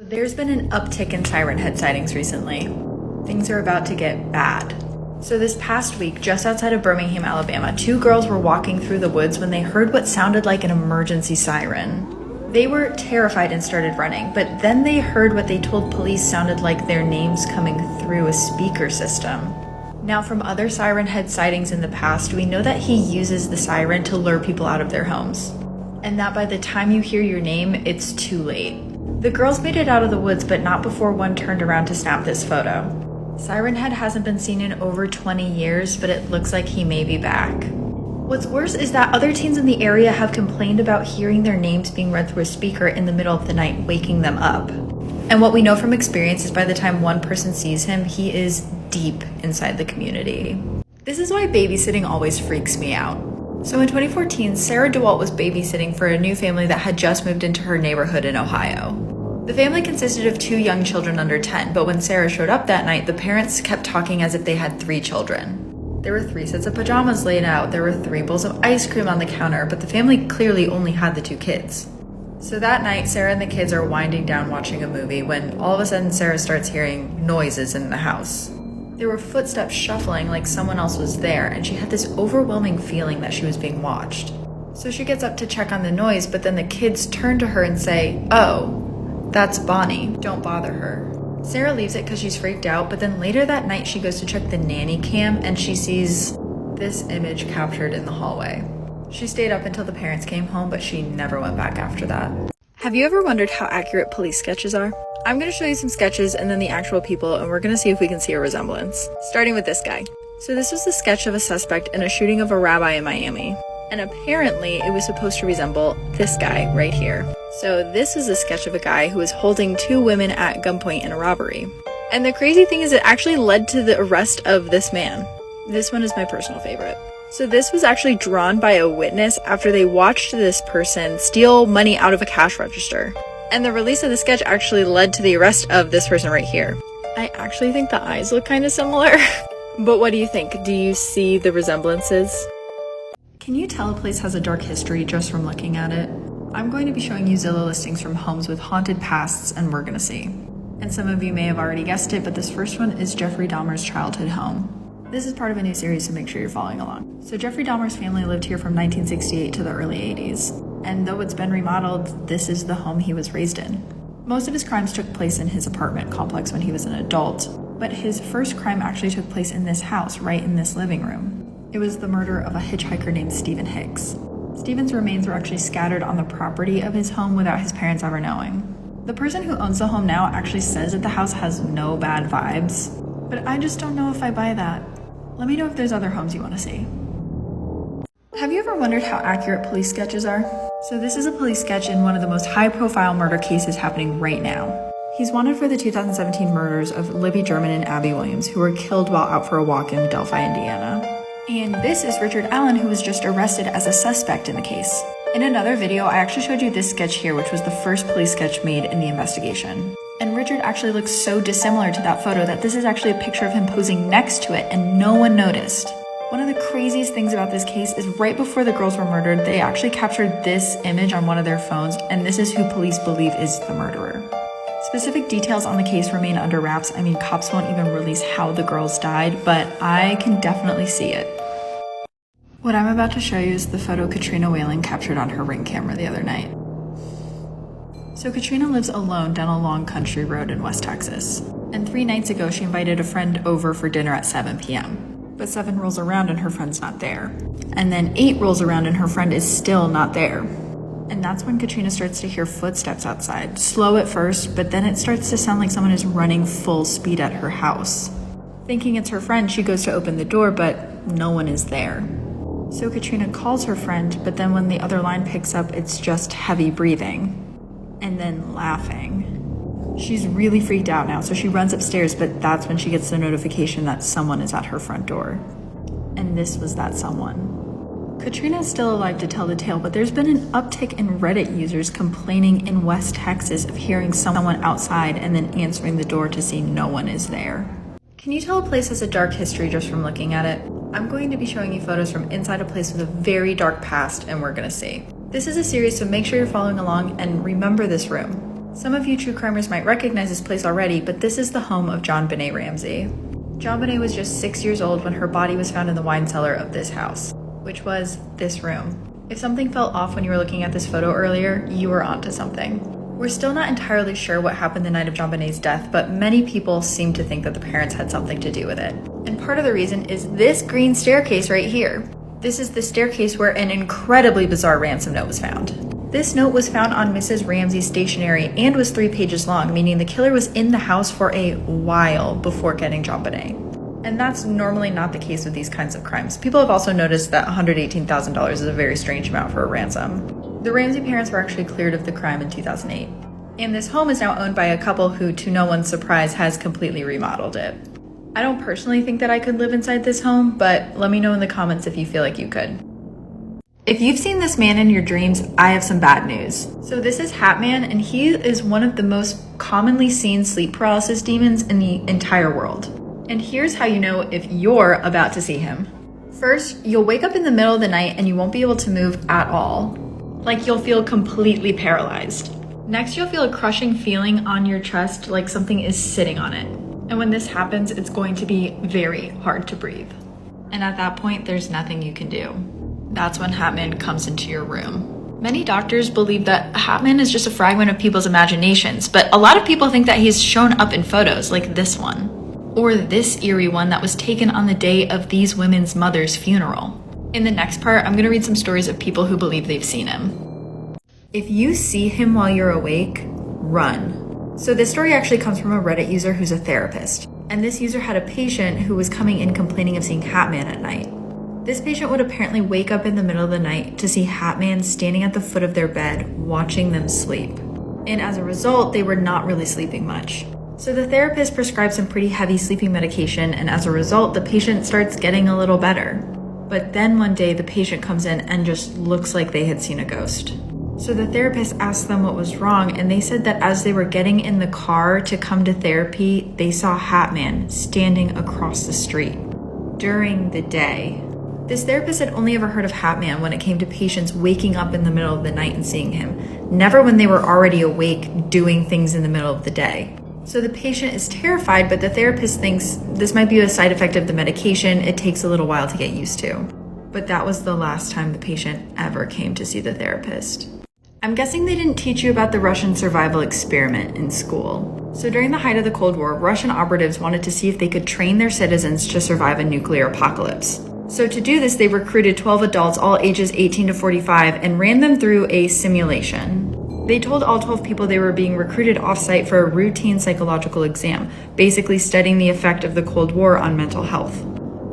There's been an uptick in siren head sightings recently. Things are about to get bad. So this past week, just outside of Birmingham, Alabama, two girls were walking through the woods when they heard what sounded like an emergency siren. They were terrified and started running, but then they heard what they told police sounded like their names coming through a speaker system. Now, from other siren head sightings in the past, we know that he uses the siren to lure people out of their homes, and that by the time you hear your name, it's too late. The girls made it out of the woods, but not before one turned around to snap this photo. Siren Head hasn't been seen in over 20 years, but it looks like he may be back. What's worse is that other teens in the area have complained about hearing their names being read through a speaker in the middle of the night, waking them up. And what we know from experience is by the time one person sees him, he is deep inside the community. This is why babysitting always freaks me out. So in 2014, Sarah DeWalt was babysitting for a new family that had just moved into her neighborhood in Ohio. The family consisted of 2 young children under 10, but when Sarah showed up that night, the parents kept talking as if they had 3 children. There were 3 sets of pajamas laid out, there were 3 bowls of ice cream on the counter, but the family clearly only had the 2 kids. So that night, Sarah and the kids are winding down watching a movie when all of a sudden Sarah starts hearing noises in the house. There were footsteps shuffling like someone else was there, and she had this overwhelming feeling that she was being watched. So she gets up to check on the noise, but then the kids turn to her and say, "Oh, that's Bonnie, don't bother her." Sarah leaves it because she's freaked out, but then later that night she goes to check the nanny cam and she sees this image captured in the hallway. She stayed up until the parents came home, but she never went back after that. Have you ever wondered how accurate police sketches are? I'm going to show you some sketches and then the actual people, and we're going to see if we can see a resemblance. Starting with this guy. So this was a sketch of a suspect in a shooting of a rabbi in Miami. And apparently it was supposed to resemble this guy right here. So this is a sketch of a guy who was holding 2 women at gunpoint in a robbery. And the crazy thing is it actually led to the arrest of this man. This one is my personal favorite. So this was actually drawn by a witness after they watched this person steal money out of a cash register. And the release of the sketch actually led to the arrest of this person right here. I actually think the eyes look kind of similar. But what do you think? Do you see the resemblances? Can you tell a place has a dark history just from looking at it? I'm going to be showing you Zillow listings from homes with haunted pasts, and we're gonna see. And some of you may have already guessed it, but this first one is Jeffrey Dahmer's childhood home. This is part of a new series, so make sure you're following along. So Jeffrey Dahmer's family lived here from 1968 to the early 80s. And though it's been remodeled, this is the home he was raised in. Most of his crimes took place in his apartment complex when he was an adult, but his first crime actually took place in this house, right in this living room. It was the murder of a hitchhiker named Stephen Hicks. Stephen's remains were actually scattered on the property of his home without his parents ever knowing. The person who owns the home now actually says that the house has no bad vibes, but I just don't know if I buy that. Let me know if there's other homes you want to see. Have you ever wondered how accurate police sketches are? So this is a police sketch in one of the most high-profile murder cases happening right now. He's wanted for the 2017 murders of Libby German and Abby Williams, who were killed while out for a walk in Delphi, Indiana. And this is Richard Allen, who was just arrested as a suspect in the case. In another video, I actually showed you this sketch here, which was the first police sketch made in the investigation. And Richard actually looks so dissimilar to that photo that this is actually a picture of him posing next to it, and no one noticed. One of the craziest things about this case is right before the girls were murdered, they actually captured this image on one of their phones, and this is who police believe is the murderer. Specific details on the case remain under wraps. I mean, cops won't even release how the girls died, but I can definitely see it. What I'm about to show you is the photo Katrina Whalen captured on her Ring camera the other night. So Katrina lives alone down a long country road in West Texas. And 3 nights ago, she invited a friend over for dinner at 7 p.m. But 7 rolls around and her friend's not there. And then 8 rolls around and her friend is still not there. And that's when Katrina starts to hear footsteps outside. Slow at first, but then it starts to sound like someone is running full speed at her house. Thinking it's her friend, she goes to open the door, but no one is there. So Katrina calls her friend, but then when the other line picks up, it's just heavy breathing. And then laughing. She's really freaked out now, so she runs upstairs, but that's when she gets the notification that someone is at her front door. And this was that someone. Katrina is still alive to tell the tale, but there's been an uptick in Reddit users complaining in West Texas of hearing someone outside and then answering the door to see no one is there. Can you tell a place has a dark history just from looking at it? I'm going to be showing you photos from inside a place with a very dark past, and we're gonna see. This is a series, so make sure you're following along and remember this room. Some of you true crimers might recognize this place already, but this is the home of JonBenét Ramsey. JonBenét was just 6 years old when her body was found in the wine cellar of this house, which was this room. If something felt off when you were looking at this photo earlier, you were onto something. We're still not entirely sure what happened the night of JonBenét's death, but many people seem to think that the parents had something to do with it. And part of the reason is this green staircase right here. This is the staircase where an incredibly bizarre ransom note was found. This note was found on Mrs. Ramsey's stationery and was 3 pages long, meaning the killer was in the house for a while before getting JonBenét. And that's normally not the case with these kinds of crimes. People have also noticed that $118,000 is a very strange amount for a ransom. The Ramsey parents were actually cleared of the crime in 2008. And this home is now owned by a couple who, to no one's surprise, has completely remodeled it. I don't personally think that I could live inside this home, but let me know in the comments if you feel like you could. If you've seen this man in your dreams, I have some bad news. So this is Hatman, and he is one of the most commonly seen sleep paralysis demons in the entire world. And here's how you know if you're about to see him. First, you'll wake up in the middle of the night and you won't be able to move at all. Like you'll feel completely paralyzed. Next, you'll feel a crushing feeling on your chest like something is sitting on it. And when this happens, it's going to be very hard to breathe. And at that point, there's nothing you can do. That's when Hatman comes into your room. Many doctors believe that Hatman is just a fragment of people's imaginations, but a lot of people think that he's shown up in photos like this one, or this eerie one that was taken on the day of these women's mother's funeral. In the next part, I'm going to read some stories of people who believe they've seen him. If you see him while you're awake, run. So this story actually comes from a Reddit user who's a therapist, and this user had a patient who was coming in complaining of seeing Hatman at night. This patient would apparently wake up in the middle of the night to see Hatman standing at the foot of their bed, watching them sleep. And as a result, they were not really sleeping much. So the therapist prescribed some pretty heavy sleeping medication, and as a result, the patient starts getting a little better. But then one day, the patient comes in and just looks like they had seen a ghost. So the therapist asked them what was wrong, and they said that as they were getting in the car to come to therapy, they saw Hatman standing across the street during the day. This therapist had only ever heard of Hatman when it came to patients waking up in the middle of the night and seeing him, never when they were already awake doing things in the middle of the day. So the patient is terrified, but the therapist thinks this might be a side effect of the medication. It takes a little while to get used to. But that was the last time the patient ever came to see the therapist. I'm guessing they didn't teach you about the Russian survival experiment in school. So during the height of the Cold War, Russian operatives wanted to see if they could train their citizens to survive a nuclear apocalypse. So to do this, they recruited 12 adults, all ages 18 to 45, and ran them through a simulation. They told all 12 people they were being recruited off-site for a routine psychological exam, basically studying the effect of the Cold War on mental health.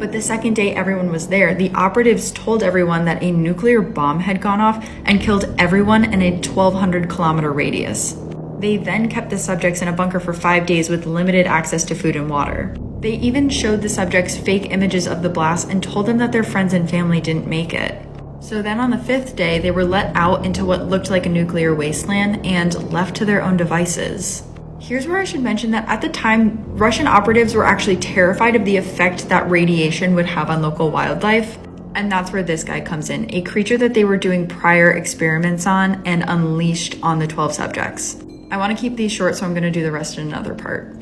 But the second day everyone was there, the operatives told everyone that a nuclear bomb had gone off and killed everyone in a 1,200-kilometer radius. They then kept the subjects in a bunker for 5 days with limited access to food and water. They even showed the subjects fake images of the blast and told them that their friends and family didn't make it. So then on the 5th day, they were let out into what looked like a nuclear wasteland and left to their own devices. Here's where I should mention that at the time, Russian operatives were actually terrified of the effect that radiation would have on local wildlife. And that's where this guy comes in, a creature that they were doing prior experiments on and unleashed on the 12 subjects. I want to keep these short, so I'm going to do the rest in another part.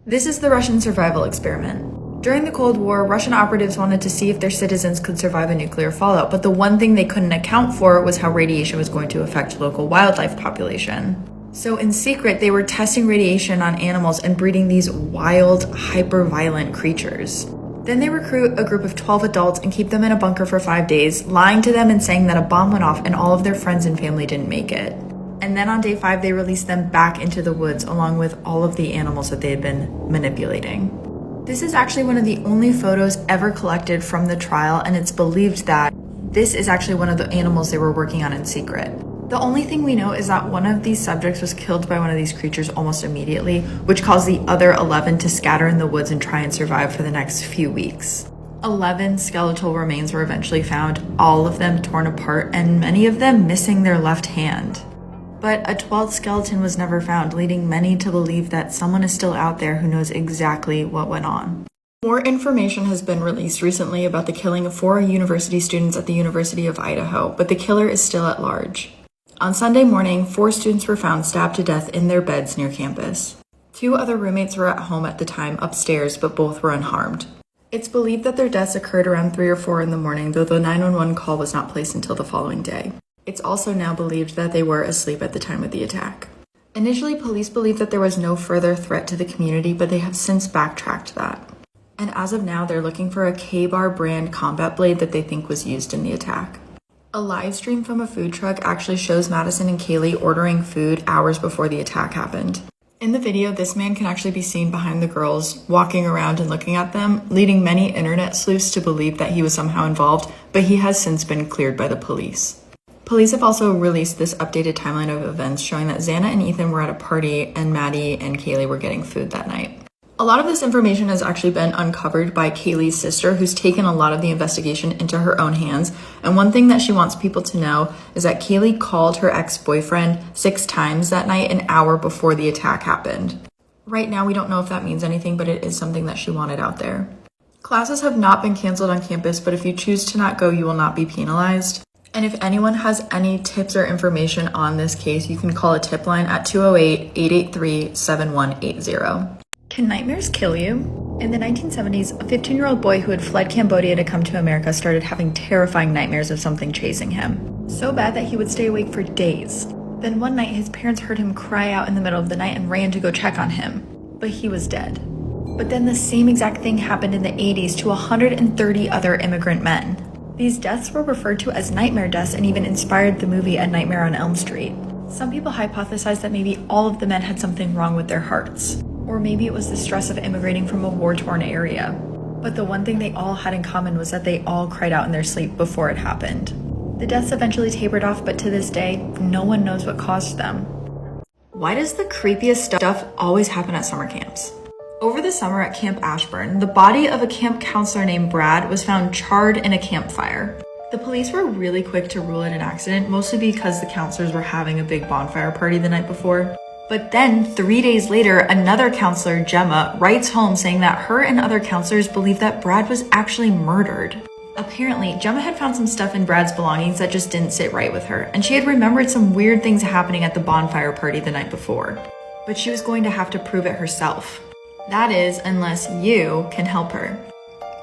This is the Russian survival experiment. During the Cold War, Russian operatives wanted to see if their citizens could survive a nuclear fallout, but the one thing they couldn't account for was how radiation was going to affect local wildlife population. So in secret, they were testing radiation on animals and breeding these wild, hyper-violent creatures. Then they recruit a group of 12 adults and keep them in a bunker for 5 days, lying to them and saying that a bomb went off and all of their friends and family didn't make it. And then on day 5, they released them back into the woods along with all of the animals that they had been manipulating. This is actually one of the only photos ever collected from the trial, and it's believed that this is actually one of the animals they were working on in secret. The only thing we know is that one of these subjects was killed by one of these creatures almost immediately, which caused the other 11 to scatter in the woods and try and survive for the next few weeks. 11 skeletal remains were eventually found, all of them torn apart, and many of them missing their left hand. But a 12th skeleton was never found, leading many to believe that someone is still out there who knows exactly what went on. More information has been released recently about the killing of 4 university students at the University of Idaho, but the killer is still at large. On Sunday morning, 4 students were found stabbed to death in their beds near campus. 2 other roommates were at home at the time upstairs, but both were unharmed. It's believed that their deaths occurred around 3 or 4 in the morning, though the 911 call was not placed until the following day. It's also now believed that they were asleep at the time of the attack. Initially, police believed that there was no further threat to the community, but they have since backtracked that. And as of now, they're looking for a K-Bar brand combat blade that they think was used in the attack. A live stream from a food truck actually shows Madison and Kaylee ordering food hours before the attack happened. In the video, this man can actually be seen behind the girls, walking around and looking at them, leading many internet sleuths to believe that he was somehow involved, but he has since been cleared by the police. Police have also released this updated timeline of events showing that Xana and Ethan were at a party and Maddie and Kaylee were getting food that night. A lot of this information has actually been uncovered by Kaylee's sister, who's taken a lot of the investigation into her own hands. And one thing that she wants people to know is that Kaylee called her ex-boyfriend 6 times that night, an hour before the attack happened. Right now, we don't know if that means anything, but it is something that she wanted out there. Classes have not been canceled on campus, but if you choose to not go, you will not be penalized. And if anyone has any tips or information on this case, you can call a tip line at 208-883-7180. Can nightmares kill you? In the 1970s, a 15-year-old boy who had fled Cambodia to come to America started having terrifying nightmares of something chasing him. So bad that he would stay awake for days. Then one night, his parents heard him cry out in the middle of the night and ran to go check on him. But he was dead. But then the same exact thing happened in the 80s to 130 other immigrant men. These deaths were referred to as nightmare deaths and even inspired the movie A Nightmare on Elm Street. Some people hypothesize that maybe all of the men had something wrong with their hearts. Or maybe it was the stress of immigrating from a war-torn area. But the one thing they all had in common was that they all cried out in their sleep before it happened. The deaths eventually tapered off, but to this day, no one knows what caused them. Why does the creepiest stuff always happen at summer camps? Over the summer at Camp Ashburn, the body of a camp counselor named Brad was found charred in a campfire. The police were really quick to rule it an accident, mostly because the counselors were having a big bonfire party the night before. But then, 3 days later, another counselor, Gemma, writes home saying that her and other counselors believe that Brad was actually murdered. Apparently, Gemma had found some stuff in Brad's belongings that just didn't sit right with her, and she had remembered some weird things happening at the bonfire party the night before. But she was going to have to prove it herself. That is, unless you can help her.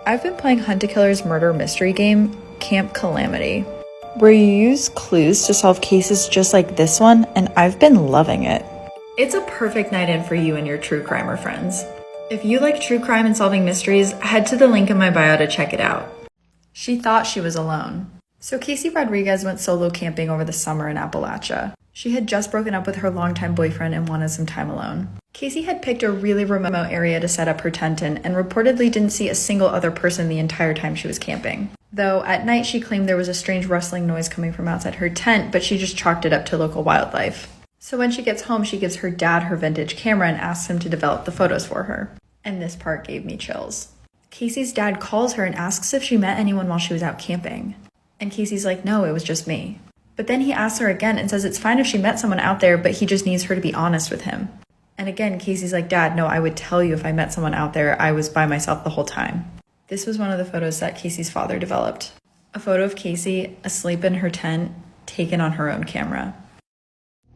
I've been playing Hunt a Killer's murder mystery game, Camp Calamity, where you use clues to solve cases just like this one, and I've been loving it. It's a perfect night in for you and your true crimer friends. If you like true crime and solving mysteries, head to the link in my bio to check it out. She thought she was alone. So Casey Rodriguez went solo camping over the summer in Appalachia. She had just broken up with her longtime boyfriend and wanted some time alone. Casey had picked a really remote area to set up her tent in and reportedly didn't see a single other person the entire time she was camping. Though at night she claimed there was a strange rustling noise coming from outside her tent, but she just chalked it up to local wildlife. So when she gets home, she gives her dad her vintage camera and asks him to develop the photos for her. And this part gave me chills. Casey's dad calls her and asks if she met anyone while she was out camping. And Casey's like, no, it was just me. But then he asks her again and says it's fine if she met someone out there, but he just needs her to be honest with him. And again, Casey's like, Dad, no, I would tell you if I met someone out there. I was by myself the whole time. This was one of the photos that Casey's father developed. A photo of Casey asleep in her tent, taken on her own camera.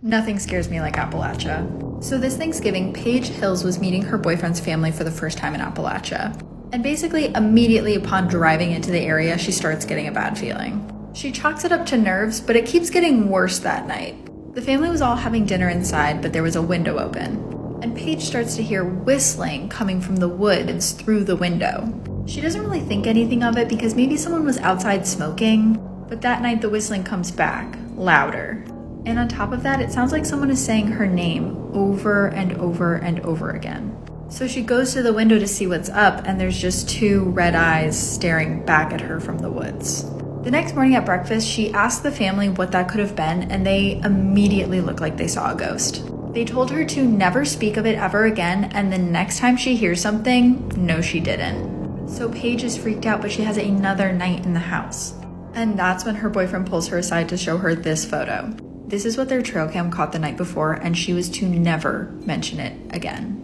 Nothing scares me like Appalachia. So this Thanksgiving, Paige Hills was meeting her boyfriend's family for the first time in Appalachia. And basically, immediately upon driving into the area, she starts getting a bad feeling. She chalks it up to nerves, but it keeps getting worse that night. The family was all having dinner inside, but there was a window open. And Paige starts to hear whistling coming from the woods through the window. She doesn't really think anything of it because maybe someone was outside smoking, but that night the whistling comes back, louder. And on top of that, it sounds like someone is saying her name over and over and over again. So she goes to the window to see what's up, and there's just 2 red eyes staring back at her from the woods. The next morning at breakfast, she asked the family what that could have been, and they immediately looked like they saw a ghost. They told her to never speak of it ever again, and the next time she hears something, no she didn't. So Paige is freaked out, but she has another night in the house. And that's when her boyfriend pulls her aside to show her this photo. This is what their trail cam caught the night before, and she was to never mention it again.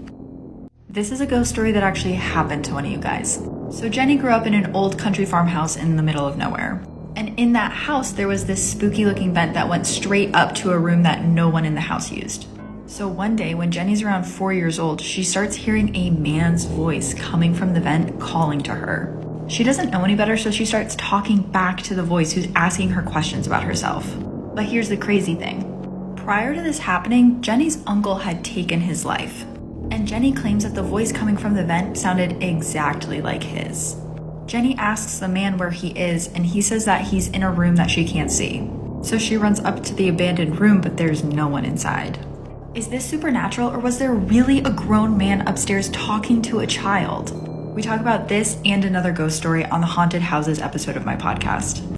This is a ghost story that actually happened to one of you guys. So Jenny grew up in an old country farmhouse in the middle of nowhere. And And in that house, there was this spooky looking vent that went straight up to a room that no one in the house used. So one day, when Jenny's around 4 years old, she starts hearing a man's voice coming from the vent calling to her. She doesn't know any better, so she starts talking back to the voice who's asking her questions about herself. But here's the crazy thing. Prior to this happening, Jenny's uncle had taken his life. And Jenny claims that the voice coming from the vent sounded exactly like his. Jenny asks the man where he is, and he says that he's in a room that she can't see. So she runs up to the abandoned room, but there's no one inside. Is this supernatural, or was there really a grown man upstairs talking to a child? We talk about this and another ghost story on the Haunted Houses episode of my podcast.